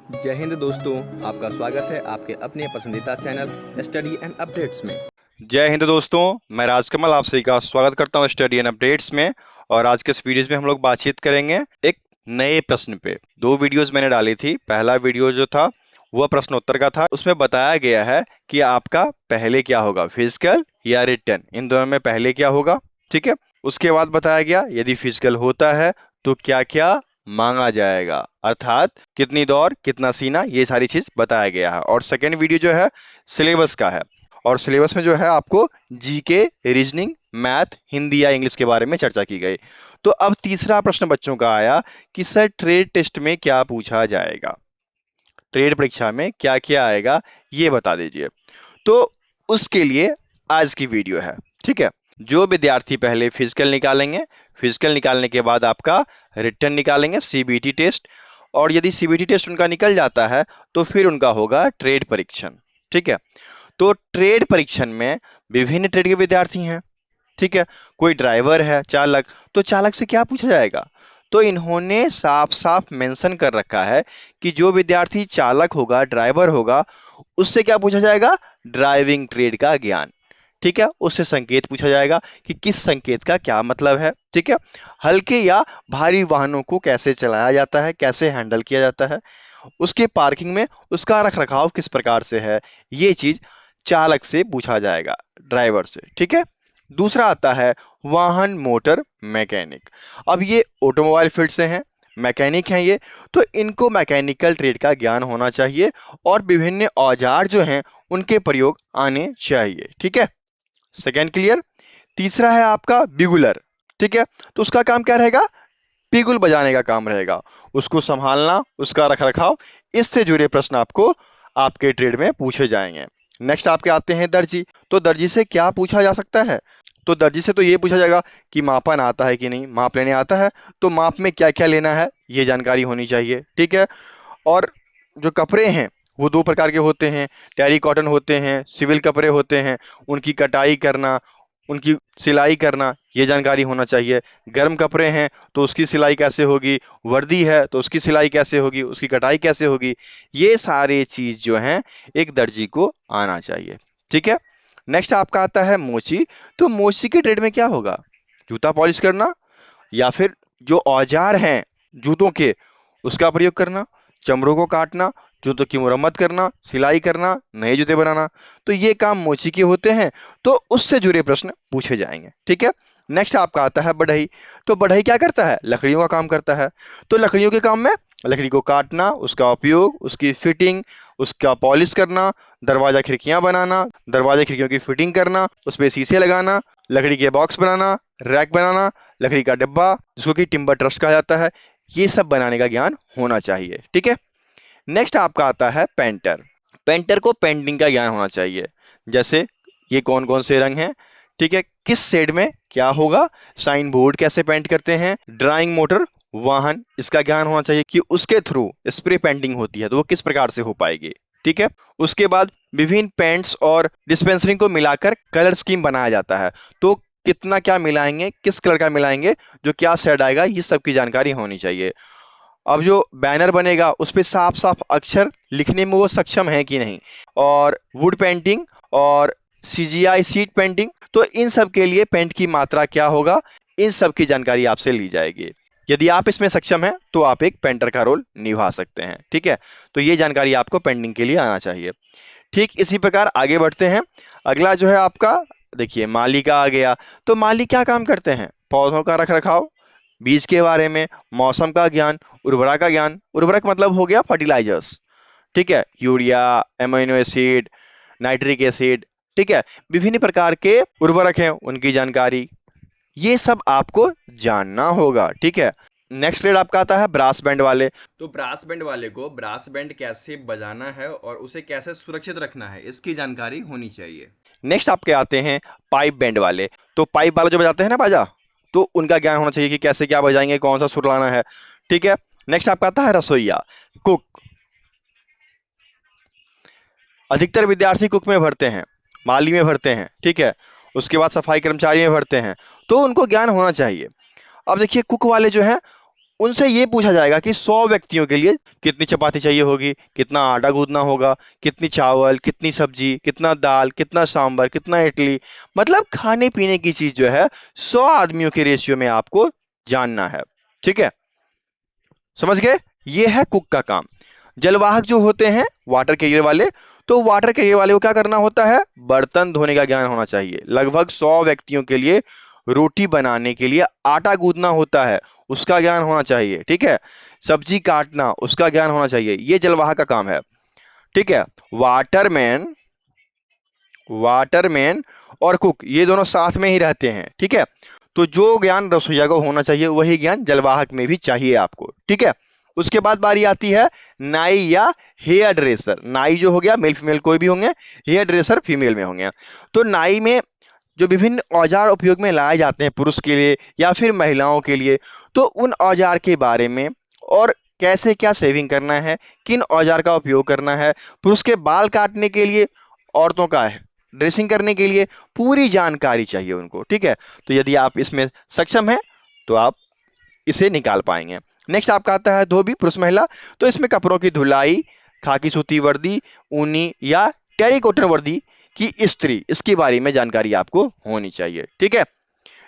जय हिंद दोस्तों, आपका स्वागत है आपके अपने पसंदीदा चैनल स्टडी एंड अपडेट्स में। जय हिंद दोस्तों, मैं राजकमल आप सभी का स्वागत करता हूं स्टडी एंड अपडेट्स में। और आज के इस वीडियोस में हम लोग बातचीत करेंगे एक नए प्रश्न पे। दो वीडियोस मैंने डाली थी। पहला वीडियो जो था वह प्रश्न उत्तर का था। उसमें बताया गया है कि आपका पहले क्या होगा, फिजिकल या रिटन, इन दोनों में पहले क्या होगा। ठीक है। उसके बाद बताया गया यदि फिजिकल होता है तो क्या क्या मांगा जाएगा, अर्थात कितनी दौड़ कितना सीना, ये सारी चीज बताया गया है। और सेकेंड वीडियो जो है सिलेबस का है। और सिलेबस में जो है आपको जीके, रीजनिंग, मैथ, हिंदी या इंग्लिश के बारे में चर्चा की गई। तो अब तीसरा प्रश्न बच्चों का आया कि सर ट्रेड टेस्ट में क्या पूछा जाएगा, ट्रेड परीक्षा में क्या क्या आएगा, ये बता दीजिए। तो उसके लिए आज की वीडियो है। ठीक है। जो विद्यार्थी पहले फिजिकल निकालेंगे, फिजिकल निकालने के बाद आपका रिटन निकालेंगे, सीबीटी टेस्ट। और यदि सीबीटी टेस्ट उनका निकल जाता है तो फिर उनका होगा ट्रेड परीक्षण। ठीक है। तो ट्रेड परीक्षण में विभिन्न ट्रेड के विद्यार्थी हैं। ठीक है। कोई ड्राइवर है, चालक, तो चालक से क्या पूछा जाएगा। तो इन्होंने साफ साफ मेंशन कर रखा है कि जो विद्यार्थी चालक होगा, ड्राइवर होगा, उससे क्या पूछा जाएगा, ड्राइविंग ट्रेड का ज्ञान। ठीक है। उससे संकेत पूछा जाएगा कि किस संकेत का क्या मतलब है। ठीक है। हल्के या भारी वाहनों को कैसे चलाया जाता है, कैसे हैंडल किया जाता है, उसके पार्किंग में उसका रख रखाव किस प्रकार से है, ये चीज चालक से पूछा जाएगा, ड्राइवर से। ठीक है। दूसरा आता है वाहन मोटर मैकेनिक। अब ये ऑटोमोबाइल फील्ड से हैं, मैकेनिक हैं ये, तो इनको मैकेनिकल ट्रेड का ज्ञान होना चाहिए और विभिन्न औजार जो हैं उनके प्रयोग आने चाहिए। ठीक है। Second clear. तीसरा है आपका बिगुलर। ठीक है। तो उसका काम क्या रहेगा, बिगुल बजाने का काम रहेगा, उसको संभालना, उसका रख रखाव, इससे जुड़े प्रश्न आपको आपके ट्रेड में पूछे जाएंगे। नेक्स्ट आपके आते हैं दर्जी। तो दर्जी से क्या पूछा जा सकता है, तो दर्जी से तो ये पूछा जाएगा कि मापन आता है कि नहीं, माप लेने आता है, तो माप में क्या क्या लेना है ये जानकारी होनी चाहिए। ठीक है। और जो कपड़े हैं वो दो प्रकार के होते हैं, टेरी कॉटन होते हैं, सिविल कपड़े होते हैं, उनकी कटाई करना, उनकी सिलाई करना, ये जानकारी होना चाहिए। गर्म कपड़े हैं तो उसकी सिलाई कैसे होगी, वर्दी है तो उसकी सिलाई कैसे होगी, उसकी कटाई कैसे होगी, ये सारे चीज जो हैं एक दर्जी को आना चाहिए। ठीक है। नेक्स्ट आपका आता है मोची। तो मोची के ट्रेड में क्या होगा, जूता पॉलिश करना, या फिर जो औजार हैं जूतों के उसका प्रयोग करना, चमड़ों को काटना, जूतों की मुरम्मत करना, सिलाई करना, नए जूते बनाना, तो ये काम मोची के होते हैं। तो उससे जुड़े प्रश्न पूछे जाएंगे। ठीक है। नेक्स्ट आपका आता है बढ़ई। तो बढ़ई क्या करता है, लकड़ियों का काम करता है। तो लकड़ियों के काम में लकड़ी को काटना, उसका उपयोग, उसकी फिटिंग, उसका पॉलिश करना, दरवाजा खिड़कियां बनाना, दरवाजा खिड़कियों की फिटिंग करना, उस पे शीशे लगाना, लकड़ी के बॉक्स बनाना, रैक बनाना, लकड़ी का डिब्बा जिसको कि टिम्बर ट्रस्ट कहा जाता है, ये सब बनाने का ज्ञान होना चाहिए। ठीक है। नेक्स्ट आपका आता है पेंटर। पेंटर को पेंटिंग का ज्ञान होना चाहिए, जैसे ये कौन कौन से रंग हैं, ठीक है, किस शेड में क्या होगा, साइन बोर्ड कैसे पेंट करते हैं, ड्राइंग मोटर वाहन, इसका ज्ञान होना चाहिए कि उसके थ्रू स्प्रे पेंटिंग होती है तो वो किस प्रकार से हो पाएगी। ठीक है। उसके बाद विभिन्न पेंट्स और डिस्पेंसरिंग को मिलाकर कलर स्कीम बनाया जाता है, तो कितना क्या मिलाएंगे, किस कलर का मिलाएंगे, जो क्या शेड आएगा, ये सब की जानकारी होनी चाहिए। अब जो बैनर बनेगा उस पे साफ साफ अक्षर लिखने में वो सक्षम है कि नहीं, और वुड पेंटिंग और सीजीआई सीट पेंटिंग, तो इन सब के लिए पेंट की मात्रा क्या होगा, इन सब की जानकारी आपसे ली जाएगी। यदि आप इसमें सक्षम हैं तो आप एक पेंटर का रोल निभा सकते हैं। ठीक है। तो ये जानकारी आपको पेंटिंग के लिए आना चाहिए। ठीक इसी प्रकार आगे बढ़ते हैं। अगला जो है आपका, देखिए माली का आ गया। तो माली क्या काम करते हैं, पौधों का रख रखाव, बीज के बारे में, मौसम का ज्ञान, उर्वरक का ज्ञान, उर्वरक मतलब हो गया फर्टिलाइजर्स। ठीक है, urea, amino acid, nitric acid, ठीक है, विभिन्न प्रकार के उर्वरक हैं उनकी जानकारी, ये सब आपको जानना होगा। ठीक है। नेक्स्ट ग्रेड आपका आता है ब्रास बैंड वाले। तो ब्रास बैंड वाले को ब्रास बैंड कैसे बजाना है और उसे कैसे सुरक्षित रखना है, इसकी जानकारी होनी चाहिए। नेक्स्ट आपके आते हैं पाइप बैंड वाले। तो पाइप वाला जो बजाते हैं ना बाजा, तो उनका ज्ञान होना चाहिए कि कैसे क्या बजाएंगे, कौन सा सुर लाना है। ठीक है। नेक्स्ट आपका आता है रसोईया, कुक। अधिकतर विद्यार्थी कुक में भरते हैं, माली में भरते हैं। ठीक है। उसके बाद सफाई कर्मचारी में भरते हैं, तो उनको ज्ञान होना चाहिए। अब देखिए कुक वाले जो हैं उनसे ये पूछा जाएगा कि 100 व्यक्तियों के लिए कितनी चपाती चाहिए होगी, कितना आटा गूंदना होगा, कितनी चावल, कितनी सब्जी, कितना दाल, कितना सांभर, कितना इडली, मतलब खाने पीने की चीज जो है 100 आदमियों के रेशियो में आपको जानना है। ठीक है, समझ गए? ये है कुक का काम। जलवाहक जो होते हैं वाटर कैरियर वाले, तो वाटर कैरियर वाले को क्या करना होता है, बर्तन धोने का ज्ञान होना चाहिए। लगभग 100 व्यक्तियों के लिए रोटी बनाने के लिए आटा गूंदना होता है, उसका ज्ञान होना चाहिए। ठीक है, सब्जी काटना, उसका ज्ञान होना चाहिए। ये जलवाहक का काम है। ठीक है, वाटरमैन, वाटरमैन और कुक ये दोनों साथ में ही रहते हैं। ठीक है, तो जो ज्ञान रसोइया को होना चाहिए वही ज्ञान जलवाहक में भी चाहिए आपको। ठीक है, उसके बाद बारी आती है नाई या हेयर ड्रेसर। नाई जो हो गया मेल फीमेल कोई भी होंगे, हेयर ड्रेसर फीमेल में होंगे। तो नाई में जो विभिन्न औजार उपयोग में लाए जाते हैं पुरुष के लिए या फिर महिलाओं के लिए, तो उन औजार के बारे में और कैसे क्या सेविंग करना है, किन औजार का उपयोग करना है, पुरुष के बाल काटने के लिए, औरतों का है ड्रेसिंग करने के लिए, पूरी जानकारी चाहिए उनको। ठीक है, तो यदि आप इसमें सक्षम हैं तो आप इसे निकाल पाएंगे। नेक्स्ट आपका आता है धोबी, पुरुष महिला। तो इसमें कपड़ों की धुलाई, खाकी सूती वर्दी, ऊनी या टेरिकॉटन वर्दी की इस्त्री, इसके बारे में जानकारी आपको होनी चाहिए। ठीक है,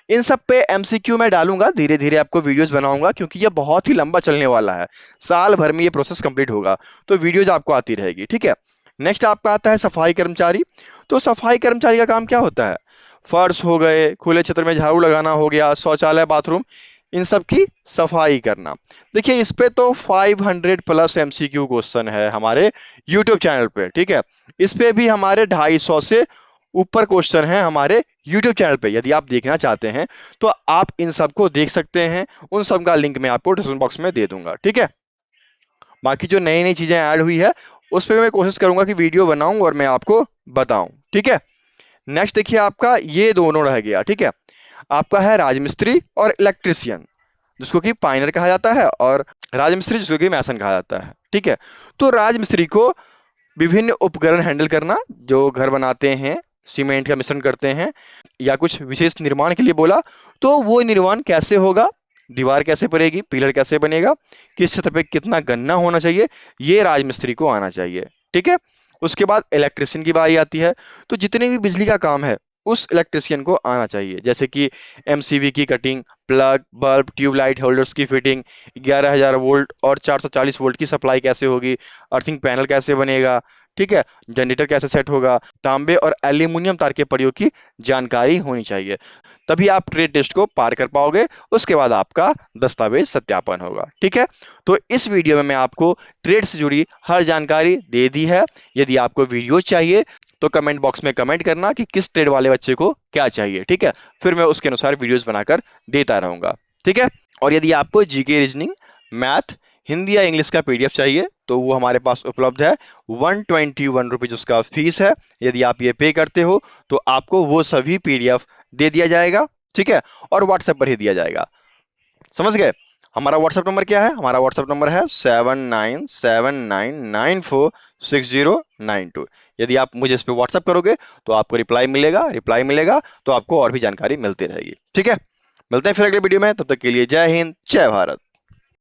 इन सब पे एमसीक्यू मैं डालूंगा, धीरे धीरे आपको वीडियोस बनाऊंगा क्योंकि ये बहुत ही लंबा चलने वाला है। साल भर में ये प्रोसेस कंप्लीट होगा, तो वीडियोज आपको आती रहेगी। ठीक है, नेक्स्ट आपका आता है सफाई कर्मचारी। तो सफाई कर्मचारी का काम क्या होता है, फर्श हो गए, खुले क्षेत्र में झाड़ू लगाना हो गया, शौचालय, बाथरूम, इन सब की सफाई करना। देखिए इस पे तो 500 प्लस एमसीक्यू क्वेश्चन है हमारे यूट्यूब चैनल पे। ठीक है, इस पे भी हमारे 250 से ऊपर क्वेश्चन है हमारे यूट्यूब चैनल पे। यदि आप देखना चाहते हैं तो आप इन सब को देख सकते हैं, उन सब का लिंक मैं आपको डिस्क्रिप्शन बॉक्स में दे दूंगा। ठीक है, बाकी जो नई नई चीजें ऐड हुई है उस पर मैं कोशिश करूंगा कि वीडियो बनाऊं और मैं आपको बताऊं। ठीक है, नेक्स्ट देखिए आपका ये दोनों रह गया। ठीक है, आपका है राजमिस्त्री और इलेक्ट्रिशियन, जिसको कि पाइनर कहा जाता है, और राजमिस्त्री जिसको कि मैसन कहा जाता है। ठीक है, तो राजमिस्त्री को विभिन्न उपकरण हैंडल करना, जो घर बनाते हैं, सीमेंट का मिश्रण करते हैं या कुछ विशेष निर्माण के लिए बोला, तो वो निर्माण कैसे होगा, दीवार कैसे पड़ेगी, पिलर कैसे बनेगा, किस सतह पे कितना गन्ना होना चाहिए, ये राजमिस्त्री को आना चाहिए। ठीक है, उसके बाद इलेक्ट्रिशियन की बारी आती है। तो जितने भी बिजली का काम है उस इलेक्ट्रिशियन को आना चाहिए, जैसे कि एमसीबी की cutting, plug, bulb, tube light holders की फिटिंग, 11,000 वोल्ट और 440 वोल्ट की सप्लाई कैसे होगी, अर्थिंग पैनल कैसे बनेगा, ठीक है, जनरेटर कैसे सेट होगा, तांबे और एल्यूमिनियम तार के प्रयोग की जानकारी होनी चाहिए। तभी आप ट्रेड टेस्ट को पार कर पाओगे, उसके बाद आपका दस्तावेज सत्यापन होगा। ठीक है, तो इस वीडियो में मैं आपको ट्रेड से जुड़ी हर जानकारी दे दी है। यदि आपको वीडियो चाहिए तो कमेंट बॉक्स में कमेंट करना कि किस ट्रेड वाले बच्चे को क्या चाहिए। ठीक है, फिर मैं उसके अनुसार वीडियोस बनाकर देता रहूंगा। ठीक है, और यदि आपको जीके, रीजनिंग, मैथ, हिंदी या इंग्लिश का पीडीएफ चाहिए तो वो हमारे पास उपलब्ध है। 121 रुपीज उसका फीस है। यदि आप ये पे करते हो तो आपको वो सभी पीडीएफ दे दिया जाएगा। ठीक है, और व्हाट्सएप पर ही दिया जाएगा। समझ गए? हमारा व्हाट्सएप नंबर क्या है? हमारा व्हाट्सएप नंबर है 7979946092। यदि आप मुझे इस पे व्हाट्सएप करोगे तो आपको रिप्लाई मिलेगा तो आपको और भी जानकारी मिलती रहेगी। ठीक है, मिलते हैं फिर अगले वीडियो में, तब तक के लिए जय हिंद, जय भारत।